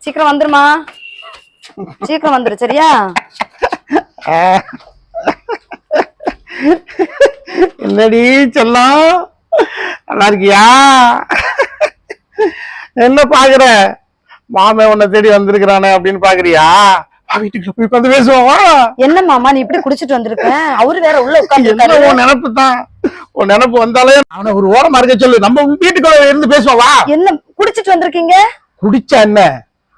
சீக்கிரம் வந்துருமா, சீக்கிரம் வந்துரு சரியா? என்னடி செல்லம், நல்லா இருக்கியா? என்ன பாக்குற? மாமே உன்னை தேடி வந்திருக்கிறானே அப்படின்னு பாக்குறியா? வீட்டுக்கு போய் உட்காந்து பேசுவோம். என்ன மாமா நீ இப்படி குடிச்சிட்டு வந்திருக்க? அவரு வேற உள்ள உட்காந்து உன் நினைப்பு தான், உன் நினைப்பு வந்தாலே அவனை ஒரு ஓரமா இருக்க சொல்லு, நம்ம வீட்டுக்குள்ள இருந்து பேசுவோம். வா. என்ன குடிச்சிட்டு வந்திருக்கீங்க? குடிச்சா என்ன,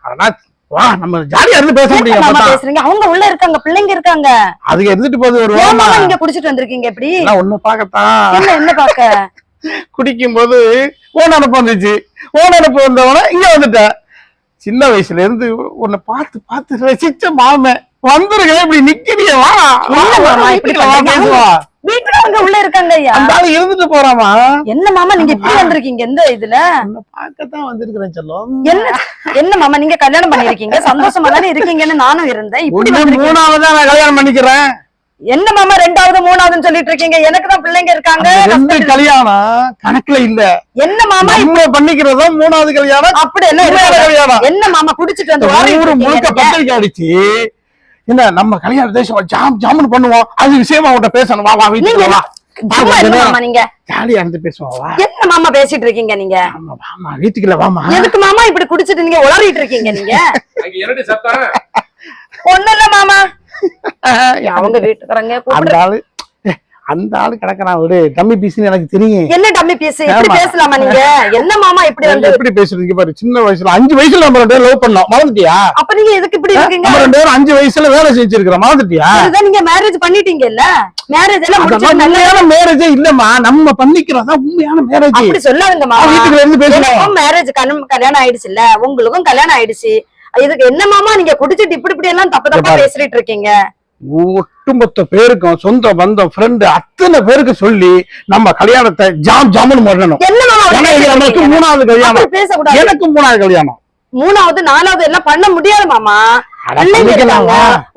அதெல்லாம் வா நம்ம ஜாலியா இருந்து பேச முடியும். பேசுறீங்க, அவங்க உள்ள இருக்காங்க, பிள்ளைங்க இருக்காங்க, அதுக்கு இருந்துட்டு போகுது. ஒரு ஓரமா நீங்க குடிச்சிட்டு வந்திருக்கீங்க எப்படி? ஒண்ணு பாக்கத்தான். என்ன பாக்க? குடிக்கும் போது ஓ நினைப்பு வந்துச்சு, ஓ நினைப்பு வந்தவன இங்க வந்துட்ட. சின்ன வயசுல இருந்து உன்னை பார்த்து பார்த்து ரசிச்ச மாமே வந்துருக்க, இப்படி நிக்கிறிய? வா பேசுவா. வீட்டுல அவங்க உள்ள இருக்காங்க. அந்த ஆளு இருந்துட்டு போறாமா? என்ன மாமா நீங்க இப்படி வந்திருக்கீங்க? எந்த இதுல பார்க்கத்தான் வந்திருக்கிறேன் செல்லம். என்ன மாமா நீங்க கல்யாணம் பண்ணிருக்கீங்க, சந்தோஷமா தானே இருக்கீங்கன்னு நானும் இருந்தேன். இப்படி மூணாவதா நான் கல்யாணம் பண்ணிக்கிறேன். என்ன மாமா ரெண்டாவது மூணாவதுன்னு சொல்லிட்டு இருக்கீங்க? எனக்கு தான் பிள்ளைங்க இருக்காங்க. கல்யாணம் கணக்குல இல்ல. என்ன மாமா இப்ப பண்ணிக்கிறதோ மூணாவது கல்யாணம்? அப்படி என்ன கல்யாணம்? என்ன மாமா குடிச்சிட்டு வந்து ஊரு முழுக்க பத்திரிக்கை அடிச்சு என்ன நம்ம கல்யாண தேசம் ஜாம் ஜாமுன்னு பண்ணுவோம். அது விஷயமா அவட்ட பேசணும். வா வா வீட்டுக்கு வா. நீங்க ஜாலியா இருந்து பேசுவோம். வா. என்ன மாமா பேசிட்டு இருக்கீங்க நீங்க? வாமா வீட்டுக்குள்ள வாமா. எதுக்கு மாமா இப்படி குடிச்சிட்டு நீங்க உளறிட்டு இருக்கீங்க? நீங்க ஒண்ணு இல்ல மாமா, அவங்க வீட்டுக்காரங்க அந்த ஆளு கிடக்குறான். ஒரு டம்மி பீஸ்னு எனக்கு தெரியும். என்ன டம்மி பீஸ்? இப்படி பேசலாமா நீங்க? என்ன மாமா இப்படி வந்து எப்படி பேசுறீங்க பாரு. சின்ன வயசுல 5 வயசுல நம்ம 2 பேரும் லவ் பண்ணோம், மறந்துட்டியா? அப்ப நீங்க எதுக்கு இப்படி இருக்கீங்க? நம்ம 2 பேரும் 5 வயசுல வேலை செஞ்சிருக்கிறோம், மறந்துட்டியா? அதுதான் நீங்க மேரேஜ் பண்ணிட்டீங்க இல்ல? மேரேஜ் எல்லாம் முடிஞ்சு உண்மையான மேரேஜே இல்லம்மா, நம்ம பண்ணிக்கிறதா உண்மையான மேரேஜ். அப்படி சொல்லாதீங்க மாமா. வீட்டுக்குள்ள இருந்து பேசலாம். மேரேஜ் கல்யாணம் ஆயிடுச்சு இல்ல, உங்களுக்கும் கல்யாணம் ஆயிடுச்சு. இதுக்கு என்ன மாமா நீங்க குடிச்சிட்டு இப்படி எல்லாம் தப்பு தப்பா பேசிட்டு இருக்கீங்க? ஒட்டுமொத்த பேருக்கும் சொந்த பந்தம் ஃப்ரெண்டு அத்தனை பேருக்கு சொல்லி நம்ம கல்யாணத்தை ஜாம் ஜாமுன்னு பண்ணணும். எனக்கு 3வது கல்யாணம், பேசக்கூடாது. எனக்கு 3வது கல்யாணம், 3வது 4வது எல்லாம் பண்ண முடியாது மாமா.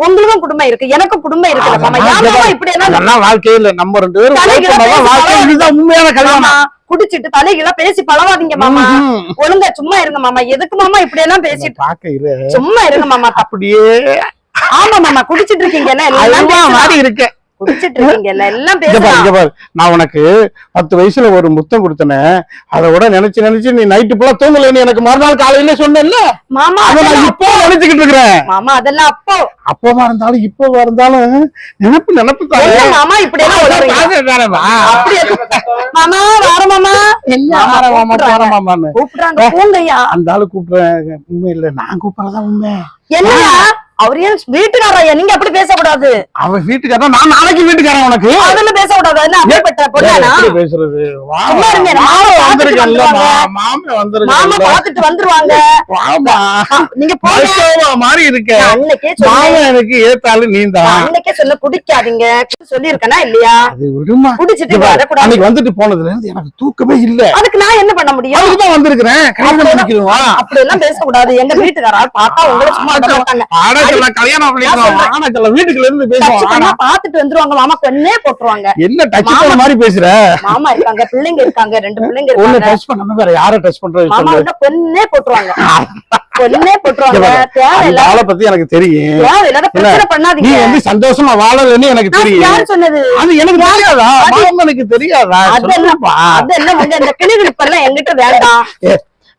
உங்களுக்கும் குடும்பம் இருக்கு, எனக்கும் குடும்பம் இருக்கு மாமா. இப்படி எல்லாம் வாழ்க்கையே இல்ல. நம்ம 2 பேரும் வாழ்க்கை இதுதான் உண்மையான கல்யாணம். குடிச்சிட்டு தலைகளா பேசி பழவாதீங்க மாமா. ஒழுங்கா சும்மா இருங்க மாமா. எதுக்கு மாமா இப்படி எல்லாம் பேசிட்டு? சும்மா இருங்க மாமா. அப்படியே ஆமா மாமா குடிச்சிட்டு இருக்கீங்கல்ல, எல்லாம் மாறி இருக்கு. குடிச்சிட்டு இருக்கீங்கல்ல, எல்லாம் பேசலாம். நான் உனக்கு 10 வயசுல ஒரு முத்தம் கொடுத்தனே, அதோட நினைச்சு நீ நைட்டு போல தூங்கலன்னு எனக்கு மறுநாள் காலையில சொன்னேன்ல மாமா. நான் இப்போ நினைச்சுக்கிட்டு இருக்கிறேன் மாமா. அதெல்லாம் அப்போவா இருந்தாலும் இப்போவா இருந்தாலும் நினைப்பு தான் மாமா. இப்படி எல்லாம் மாமா வார மாமா கூப்பிடுறாங்க. போங்கய்யா. அந்த ஆளு கூப்பிடுறேன். உண்மை இல்ல, நான் கூப்பிடறதான் உண்மை. என்னையா அவர் ஏன் வீட்டுக்காரா? நீங்க அப்படி பேசக்கூடாது. அவன் வீட்டுக்காரன், நான் நாளைக்கு வீட்டுக்காரன். உனக்கு அதுல பேசக்கூடாது. என்ன அப்படிப்பட்ட பொண்ணா பேசுறது? மாமா பாத்துட்டு வந்துருவாங்க. நீங்க மாறி இருக்க எனக்கு ஏத்தாலும் நீந்தான். அன்னைக்கே சொல்ல குடிக்காதீங்க சொல்லி இருக்கனா இல்லையா? அது விடுமா. குடிச்சிட்டு வரக்கூடாது. அன்னைக்கு வந்துட்டு போனதுல இருந்து எனக்கு தூக்கமே இல்ல. அதுக்கு நான் என்ன பண்ண முடியும்? அதுக்குதான் வந்திருக்கிறேன். அப்படி எல்லாம் பேசக்கூடாது. எங்க வீட்டுக்காரா பார்த்தா உங்களை சும்மா கல்யாணம் வீட்டுக்குள்ள இருந்து பாத்துட்டு வந்துருவாங்க மாமா. கொன்னே போட்டுருவாங்க. என்ன டச் பண்ண மாதிரி பேசுற? மாமா இருக்காங்க, பிள்ளைங்க இருக்காங்க, 2 பிள்ளைங்க இருக்காங்க. டச் பண்ணாம வேற யாரை டச் பண்றது? மாமா கொன்னே போட்டுருவாங்க, கொன்னே போட்டுருவாங்க. தேவையில்லாத பத்தி எனக்கு தெரியும். தேவையில்லாத பிரச்சனை பண்ணாதீங்க. நீ வந்து சந்தோஷமா வாழலன்னு எனக்கு தெரியும். யார் சொன்னது? அது எனக்கு தெரியாதா? எனக்கு தெரியாதா? அதெல்லாம் வந்து இந்த கிளிகிழிப்பெல்லாம் என்கிட்ட வேண்டாம்.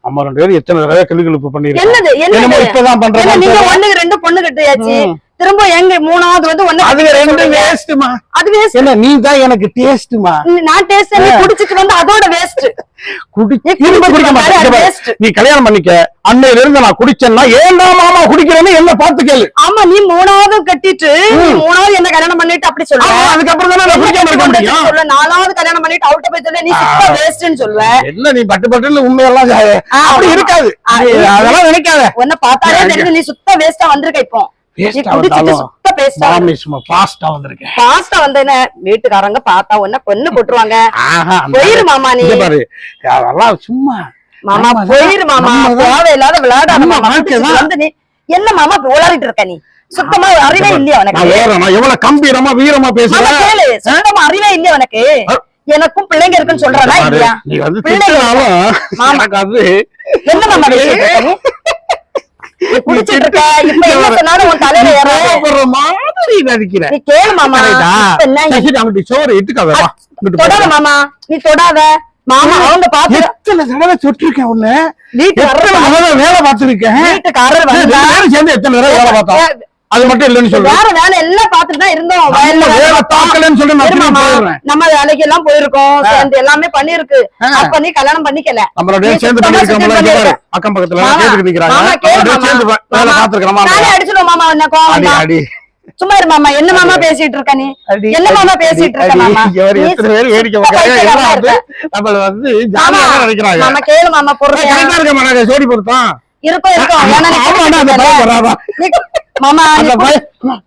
அம்மா 2 பேரும் எத்தனை தடவை கிளுகிழுப்பு பண்ணிருக்கோம். என்னது இப்பதான் பண்றேன். நீங்க 1க்கு 2 பொண்ணு கட்டியாச்சு. திரும்ப எங்க 3வது வந்து 1 அது 2 வேஸ்ட்மா. அது வேஸ்ட் என்ன? நீ தான் எனக்கு டேஸ்ட்மா. நான் டேஸ்ட் நீ குடிச்சிட்டு வந்து அதோட வேஸ்ட். திரும்ப குடிக்க மாட்டேன். நீ கல்யாணம் பண்ணிக்க. அன்னையில இருந்து நான் குடிச்சேன்னா ஏன்டா மாமா குடிக்கிறேன்னு என்ன பார்த்து கேளு. ஆமா நீ 3வது கட்டிட்டு 3வது என்ன கல்யாணம் பண்ணிட்டு அப்படி சொல்ற. அதுக்கப்புறம் தானே நான் குடிக்காம இருக்க முடியும். சொல்ல 4வது கல்யாணம் பண்ணிட்டு அவுட்ட போய் சொல்ல நீ சுத்த வேஸ்ட்னு சொல்வ. என்ன நீ பட்டு பட்டுன்னு உண்மையெல்லாம் அப்படி இருக்காது. அதெல்லாம் நினைக்காத. உன்ன பார்த்தாலே தெரியுது நீ சுத்த வேஸ்டா வந்திருக்க. இப்போ வீட்டுக்காரங்க பார்த்தா உன்ன கொன்னு போட்டுருவாங்க. போயிரு மாமா. நீ அதெல்லாம் சும்மா மாமா போயிரு மாமா. தேவையில்லாத விளையாடாத மாமா. நீ என்ன மாமா விளையாடிட்டு இருக்க? நீ சுத்தமா அறிவே இல்லையா உனக்கு? எவ்வளவு கம்பீரமா வீரமா பேசுற. சுத்தமா அறிவே இல்லையா உனக்கு? எனக்கும் பிள்ளைங்க இருக்குன்னு சொல்றா இல்லையா? நீ வந்து என்ன மாமா இருக்க இப்ப என்ன சொன்னாலும் உன் தலையில ஏறாது. கோவப்படுற மாதிரி நடிக்கிறேன். நீ கேளு மாமா. கரெக்டா? இப்ப என்ன சரி, சரி, அங்கிட்டு சோறு இட்டுக்காத, வா. இங்கிட்டு தொடாத போய். மாமா, நீ தொடாத மாமா. அவங்க பாத்து எத்தனை தடவை சொட்டிருக்கேன் உன்னை, வீட்டுக்காரர் எத்தனை தடவை வேலை பார்த்திருக்கேன். வீட்டுக்காரர் வந்தா சேர்ந்து எத்தனை தடவை வேலை பார்த்தோம். அது மட்டும் இல்லைன்னு சொல்றேன். வேற வேலை எல்லாம் பாத்துட்டு தான் இருந்தோம். வயல்ல வேலை வேலை பார்க்கலன்னு சொல்லி நான் திரும்பி மாமா, போயிடுறேன். நம்ம வேலைக்கு எல்லாம் போயிருக்கோம், சேர்ந்து எல்லாமே பண்ணிருக்கு. அப்ப நீ கல்யாணம் பண்ணிக்கல. நம்மளோட நீ சேர்ந்து சுத்தமா பண்ணிருக்கோம்ல, சுத்தி இங்க பாரு, பண்ணிருக்க. அக்கம் பக்கத்துல மாமா, கேட்டுட்டு நிக்கிறாங்க. மாமா, கேளு நம்மளோட மாமா. சேர்ந்து வேலை மாமா, பார்த்திருக்கிறோமா? நானே அடிச்சிடுவோம் மாமா, என்ன கோவம் அடி வந்தா? அடி சும்மா இரு மாமா. என்ன மாமா பேசிட்டு இருக்க நீ? அடி, என்ன மாமா அடி, பேசிட்டு இருக்க அடி. மாமா? இவர் நீ எத்தனை பேர் வேடிக்கை சுத்த பார்க்கறாங்க, பைத்தியக்காரனா எல்லாம் வந்து இருக்க. நம்மள வந்து மாமா, ஜாலியா நினைக்கிறாங்க. மாமா கேளு மாமா, பொறுமையா கரெக்டா இருக்க மாட்டாங்க, சோடி பொருத்தம். இருக்கும் இருக்கும். ஏன்னா நீ ஆமாடா, அந்த பையன் வராதா? மாமா நீ அந்த குடி-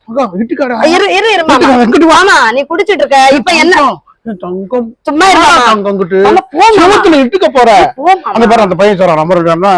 பையன் வீட்டுக்காரா? இரு இரு இரு மாமா. மாமா நீ குடிச்சிட்டு இருக்க இப்ப என்ன? தங்கம் சும்மா இரு மாமா. தங்கங்கிட்டு மாமா, போ மாமா. செவத்துல இட்டுக்க போற. போ மாமா. அந்த பாரு, அந்த பையன் சொல்றான், நம்பர் இருக்கான்னா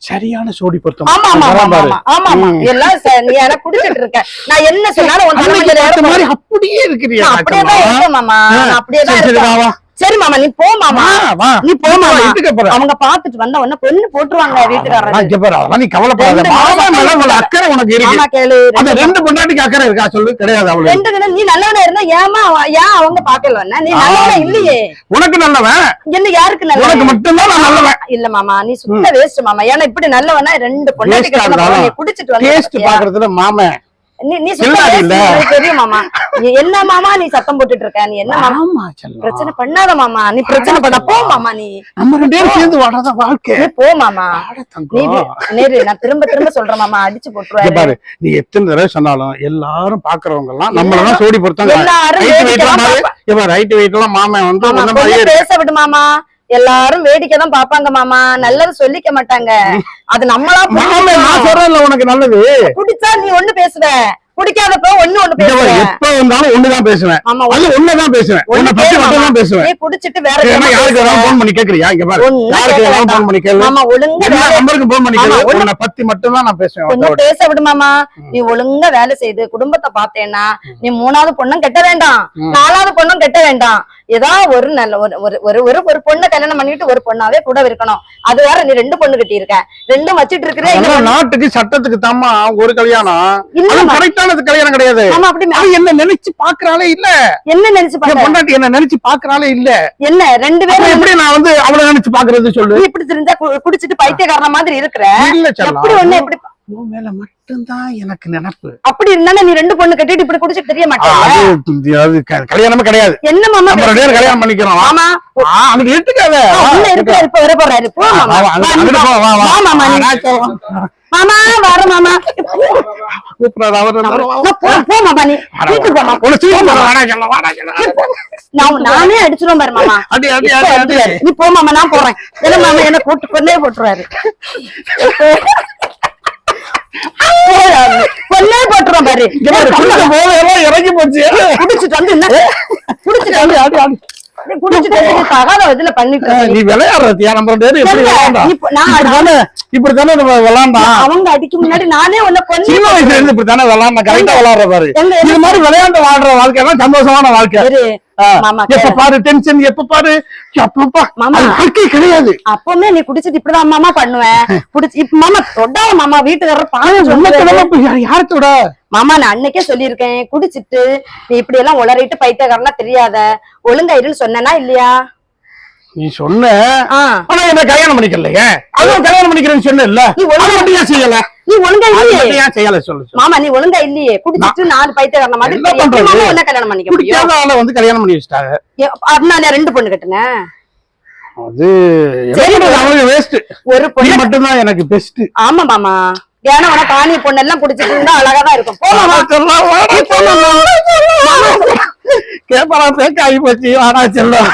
சரியான சோடி பொருத்தம். ஆமா ஆமா வரான் ஆமா பாரு. ஆமா ஆமா எல்லாம் நீ எனக்கு குடிச்சிட்டு இருக்க. நான் என்ன சொன்னாலும் உன் அன்னைக்கு தலைமையில பார்த்த ஏற மாதிரி அப்படியே இருக்கிறியா? நான் அப்படியேதான் இருக்கேன் மாமா. நான் அப்படியேதான் சரி, சரி, வா, இருக்கேன். வா. சரி மாமா, நீ போ மாமா. வா, வா. நீ போ மாமா. இட்டுக்க போற. அவங்க பாத்துட்டு வந்தா உடனே பொண்ணு போட்டுருவாங்க வீட்டுக்காரர். இங்க பாரு, அதெல்லாம் நீ கவலைப்படாத. ரெண்டு மாமா மாசம் மேல உனக்கு அக்கறை உனக்கு இருக்கு. மாமா கேளு. அந்த ரெண்டு பொண்டாட்டிக்கு அக்கறை இருக்கா சொல்லு? கிடையாது அவளுக்கு. ரெண்டு கிட்ட நீ நல்லவனா இருந்தா ஏமா ஏன் அவங்க பாக்கல? நீ நல்லவனா இல்லையே. உனக்கு நல்லவன், என்ன யாருக்கு உனக்கு நல்லவன்? மட்டும்தான் நான் நல்லவன். இல்ல மாமா, நீ சுத்த வேஸ்ட் மாமா. ஏன்னா இப்படி நல்லவனா ரெண்டு பொண்டாட்டி Waste ஆ கட்டின இருந்தாலும் நீ குடிச்சிட்டு வந்து டேஸ்ட் பாத்தியா? பாக்குறதுல மாமன் நீ சுத்த சில்லாடி waste, இல்ல. எனக்கு தெரியும் மாமா. நீ என்ன மாமா நீ சத்தம் போட்டுட்டு இருக்க? நீ என்ன மாமா? ஆமா செல்லம். பிரச்சனை பண்ணாத மாமா. நீ பிரச்சனை பண்ண போ மாமா. நீ நம்ம ரெண்டு பேரும் சேர்ந்து வாழாத வாழ்க்கை. நீ போ மாமா. ஆட நீ தங்கம். நேரு நான் திரும்ப திரும்ப சொல்றேன் மாமா, அடிச்சு இங்க போட்டுருவாரு. பாரு, நீ எத்தனை தடவை சொன்னாலும் எல்லாரும் பாக்குறவங்க எல்லாம் நம்மளதான் சோடி பொறுத்தாங்க. எல்லாரும் ரைட் வேடிக்கை வெயிட் தான் எல்லாம் பாரு. இப்ப ரைட் வெயிட் எல்லாம் மாமன் வந்து மாமா, உன்ன மாதிரியே கொஞ்சம் இருக்கு. பேச விடு மாமா. எல்லாரும் வேடிக்கை தான் பாப்பாங்க மாமா, நல்லது சொல்லிக்க மாட்டாங்க. அது நம்மளா மாமன் நான் சொல்றேன்ல உனக்கு நல்லது. குடிச்சா நீ ஒண்ணு பேசுவ, குடிக்காதப்ப ஒண்ணு இங்க பேசுவ. பாரு, எப்ப வந்தாலும் ஒண்ணுதான் பேசுவேன். ஆமா, அது ஒண்ணுதான் பேசுவேன். உன்னை பத்தி மட்டும் தான் பேசுவேன். நீ குடிச்சிட்டு வேற ஏன்னா எதுவும் யாருக்கு பேசுவ. வேணாலும் போன் பண்ணி கேக்குறியா? இங்க பாரு, ஒண்ணும் யாருக்கு கேட்க வேணாலும் வேண்டாம். போன் பண்ணி கேளு. மாமா ஒழுங்கா எல்லா வேலை- நம்பருக்கும் போன் பண்ணி ஆமா, கேளு. ஒண்ணு- உன்னை பத்தி மட்டும் தான் நான் பேசுவேன். கொஞ்சம் அவளோட. பேச விடுமாமா. நீ ஒழுங்கா வேலை செய்து குடும்பத்தை பார்த்தேன்னா நீ மூணாவது பொண்ணும் கெட்ட வேண்டாம், நாலாவது பொண்ணும் கெட்ட வேண்டாம். ஏதாவது ஒரு நல்ல ஒரு பொண்ணை கல்யாணம் பண்ணிட்டு ஒரு பொண்ணாவே கூட இருக்கணும். அது வேற நீ ரெண்டு பொண்ணு கட்டி இருக்க, ரெண்டும் வச்சிட்டு இருக்கிற. அதெல்லாம் நாட்டுக்கு சட்டத்துக்கு தாமா ஒரு கல்யாணம். இல்ல அது கரெக்டானது கல்யாணம் கிடையாது. ஆமா, அப்படி அது என்ன நினைச்சு பாக்குறாளே இல்ல. என்ன நினைச்சு என் பாக்க? பொண்டாட்டி என்ன நினைச்சு பாக்குறாளே இல்ல. என்ன ரெண்டு அப்புறம் பேரும் எப்படி நான் வந்து அவளை நினைச்சு பாக்குறது சொல்லு? நீ இப்படி தெரிஞ்சா குடிச்சிட்டு பைத்தியக்காரன மாதிரி இருக்கிற. இல்ல செல்லம். எப்படி ஒண்ணு எப்படி உன் மேல மட்டும்தான் எனக்கு நினைப்பு. அப்படி இருந்தானே நீ ரெண்டு பொண்ணு கட்டிட்டு இப்படி குடிச்சிட்டு தெரிய மாட்டேன். அது கல்யாணமே கிடையாது. என்ன மாமா நம்ம ரெண்டு பேரும் கல்யாணம் பண்ணிக்கிறோம். மாமா அங்க எடுத்துக்காத. உள்ள இருக்க இப்ப வர போறாரு. போ மாமா. வா மாமா நீ. மாமா வர மாமா. கூப்பிடாத அவர் போ மாமா நீ வீட்டுக்கு போ மாமா. நானே அடிச்சிருவோம் பாரு மாமா. அடி அடி இப்ப அடி அடி. வந்துருவாரு. நீ போ மாமா, நான் போறேன். என்ன மாமா என்ன கூட்டு கொண்டே போட்டுருவாரு. கொண்டே போட்டுருவோம் பாரு. இங்க பாரு, குடிச்ச போதையெல்லாம் இறங்கி போச்சு. குடிச்சிட்டு வந்து என்ன குடிச்சிட்டு வந்து அடி அடி. நீ குடிச்சிட்டு வந்து தகாத இதுல பண்ணிட்டு இருக்க. நீ விளையாடுறதியா? நம்ம ரெண்டு பேரும் எப்படி இல்ல, விளையாண்டோம்? நான் இப்படித்தானே நம்ம விளையாண்டோம். அவங்க அடிக்கும் முன்னாடி நானே உன்னை கொண்டு சின்ன வயசுல இருந்து இப்படித்தானே விளையாண்டோம். கரெக்டா விளையாடுற பாரு. இது மாதிரி விளையாண்டு வாழ்ற வாழ்க்கை தான் சந்தோஷமான வாழ்க்கை. மாமா எப்ப பாரு டென்ஷன், எப்ப பாரு அப்பப்பா. மாமா. அது வாழ்க்கை கிடையாது. அப்பவுமே நீ குடிச்சிட்டு இப்படிதான் மாமா பண்ணுவேன். குடிச்சு இப்ப மாமா தொடாத மாமா. வீட்டுக்காரர் பாருங்க யாரத்தோட மாமா, நான் அன்னைக்கே சொல்லியிருக்கேன், குடிச்சிட்டு நீ இப்படி எல்லாம் உளறிட்டு பைத்தியக்காரனா தெரியாத, ஒழுங்கா இருன்னு சொன்னா இல்லையா? நீ சொன்ன. ஆ. ஆனா என்ன கல்யாணம் பண்ணிக்கலையே. அதுவும் கல்யாணம் பண்ணிக்கிறேன்னு சொன்ன இல்ல. நீ ஒழுங்கா- அது மட்டும் ஏன் செய்யல? நீ ஒழுங்கா அது இல்லையே மட்டும் ஏன் செய்யல சொல்லு சொல்லு. மாமா. நீ ஒழுங்கா இல்லையே. குடிச்சிட்டு நாலு பைத்தியக்காரன மாதிரி என்ன எப்படி பண்றது? மாமா உன்னை கல்யாணம் பண்ணிக்க முடியும்? குடிக்காத ஆளை வந்து கல்யாணம் பண்ணி வச்சுட்டாங்க. அதனால ரெண்டு பொண்ணு கட்டுனேன். அது சரி, அவங்களுக்கு வேஸ்ட். ஒரு நீ பொண்ணு மட்டும்தான் எனக்கு பெஸ்ட். ஆமா மாமா. ஏன்னா உனக்கு காணி பொண்ணு எல்லாம் குடிச்சிட்டு இருந்தா அழகாதான் இருக்கும். போ மாமா. கேப்பரா பேக்க ஆகி போச்சு. ஆனா செல்லம்